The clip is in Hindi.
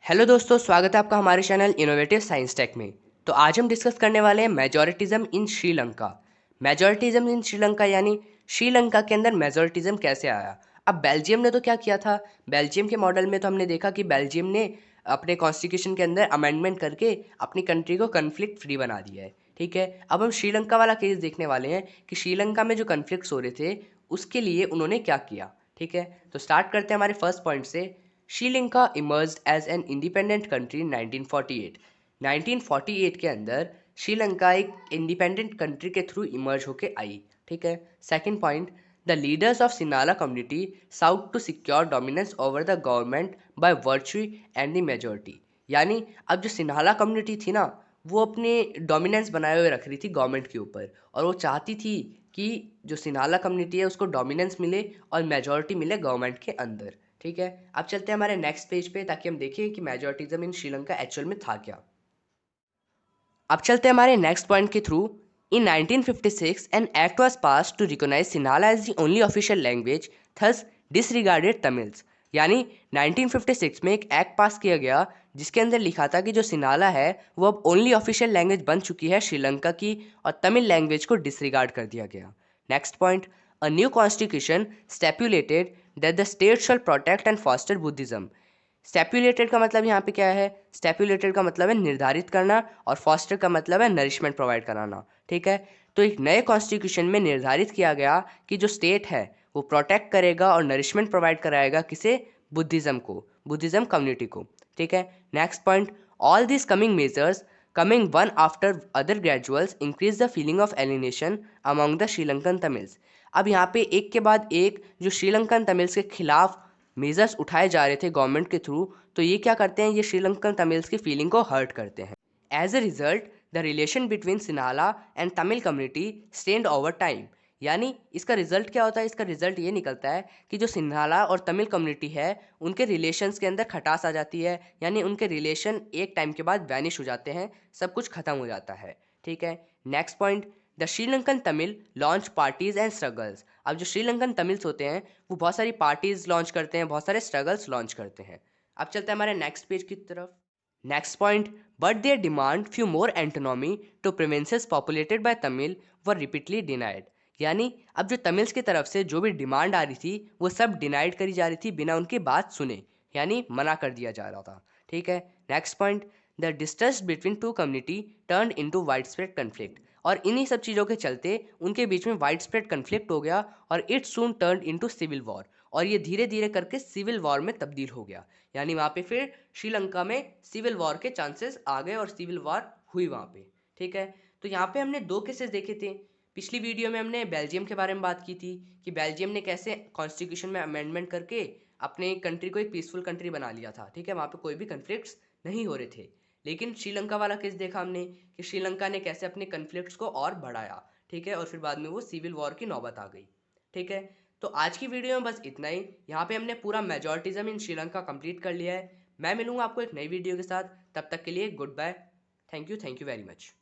हेलो दोस्तों, स्वागत है आपका हमारे चैनल इनोवेटिव साइंस टेक में। तो आज हम डिस्कस करने वाले हैं मेजॉरिटिज्म इन श्रीलंका। मेजॉरिटिज्म इन श्रीलंका यानी श्रीलंका के अंदर मेजॉरिटिज्म कैसे आया। अब बेल्जियम ने तो क्या किया था, बेल्जियम के मॉडल में तो हमने देखा कि बेल्जियम ने अपने कॉन्स्टिट्यूशन के अंदर अमेंडमेंट करके अपनी कंट्री को कन्फ्लिक्ट फ्री बना दिया है। ठीक है, अब हम श्रीलंका वाला केस देखने वाले हैं कि श्रीलंका में जो कन्फ्लिक्ट्स हो रहे थे उसके लिए उन्होंने क्या किया। ठीक है, तो स्टार्ट करते हैं हमारे फर्स्ट पॉइंट से। Sri Lanka emerged as an independent country in 1948। 1948 के अंदर श्रीलंका एक इंडिपेंडेंट कंट्री के थ्रू इमर्ज होके आई। ठीक है, second point, the leaders of Sinhala community sought to secure dominance over the government by virtue and the majority. यानी अब जो सिन्हाला कम्युनिटी थी ना, वो अपने डोमिनेंस बनाए हुए रख रही थी गवर्नमेंट के ऊपर, और वो चाहती थी कि जो सिन्हाला कम्युनिटी है उसको डोमिनेंस मिले और मेजोरिटी मिले गवर्नमेंट के अंदर। ठीक है, अब चलते हैं हमारे नेक्स्ट पेज पे ताकि हम देखें कि मेजॉरिटिज्म इन श्रीलंका एक्चुअल में था क्या। अब चलते हैं हमारे नेक्स्ट पॉइंट के through. In 1956 an act was pass to recognise Sinhala as the only official language, thus disregarded Tamils. यानी 1956 में एक एक्ट पास किया गया जिसके अंदर लिखा था कि जो सिन्हाला है वो अब ओनली ऑफिशियल लैंग्वेज बन चुकी है श्रीलंका की, और तमिल लैंग्वेज को डिसरिगार्ड कर दिया गया। Next point, a new constitution stipulated that the state shall protect and foster Buddhism. Stipulated का मतलब यहाँ पे क्या है, स्टेपुलेटेड का मतलब है निर्धारित करना, और फॉस्टर का मतलब है नरिशमेंट प्रोवाइड कराना। ठीक है, तो एक नए कॉन्स्टिट्यूशन में निर्धारित किया गया कि जो स्टेट है वो प्रोटेक्ट करेगा और नरिशमेंट प्रोवाइड कराएगा किसे, बुद्धिज्म को, बुद्धिज्म कम्युनिटी को। ठीक है, next point, all this coming measures coming one after other gradually increase the feeling of alienation among the Sri Lankan Tamils. अब यहाँ पे एक के बाद एक जो श्रीलंकन तमिल्स के खिलाफ मेजर्स उठाए जा रहे थे गवर्नमेंट के थ्रू, तो ये क्या करते हैं, ये श्रीलंकन तमिल्स की फीलिंग को हर्ट करते हैं। As a result the relation between Sinhala and Tamil community strained over time. यानी इसका रिजल्ट क्या होता है, इसका रिजल्ट ये निकलता है कि जो सिन्हाला और तमिल कम्युनिटी है उनके रिलेशंस के अंदर खटास आ जाती है, यानी उनके रिलेशन एक टाइम के बाद वैनिश हो जाते हैं, सब कुछ खत्म हो जाता है। ठीक है, next point, the Sri Lankan Tamil launch parties and struggles. अब जो श्रीलंकन तमिल्स होते हैं वो बहुत सारी पार्टीज लॉन्च करते हैं, बहुत सारे स्ट्रगल्स लॉन्च करते हैं। अब चलते हैं हमारे नेक्स्ट पेज की तरफ। Next point, but their demand for more autonomy to provinces populated by Tamil were repeatedly denied. यानी अब जो तमिल्स की तरफ से जो भी डिमांड आ रही थी वो सब डिनाइड करी जा रही थी बिना उनकी बात सुने, यानी मना कर दिया जा रहा था। ठीक है, next point, the distance between two community turn into wide spread conflict. और इन्हीं सब चीज़ों के चलते उनके बीच में वाइड स्प्रेड कन्फ्लिक्ट हो गया और it soon turn into civil war, और ये धीरे धीरे करके सिविल वॉर में तब्दील हो गया। यानी वहाँ पे फिर श्रीलंका में सिविल वॉर के चांसेस आ गए और सिविल वॉर हुई वहाँ पे। ठीक है, तो यहाँ पे हमने दो केसेस देखे थे। पिछली वीडियो में हमने बेल्जियम के बारे में बात की थी कि बेल्जियम ने कैसे कॉन्स्टिट्यूशन में अमेंडमेंट करके अपने कंट्री को एक पीसफुल कंट्री बना लिया था। ठीक है, वहाँ पे कोई भी कन्फ्लिक्ट्स नहीं हो रहे थे। लेकिन श्रीलंका वाला केस देखा हमने कि श्रीलंका ने कैसे अपने कन्फ्लिक्ट्स को और बढ़ाया। ठीक है, और फिर बाद में वो सिविल वॉर की नौबत आ गई। ठीक है, तो आज की वीडियो में बस इतना ही। यहाँ पे हमने पूरा मेजॉरिटिज्म इन श्रीलंका कंप्लीट कर लिया है। मैं मिलूंगा आपको एक नई वीडियो के साथ, तब तक के लिए goodbye. Thank you very much.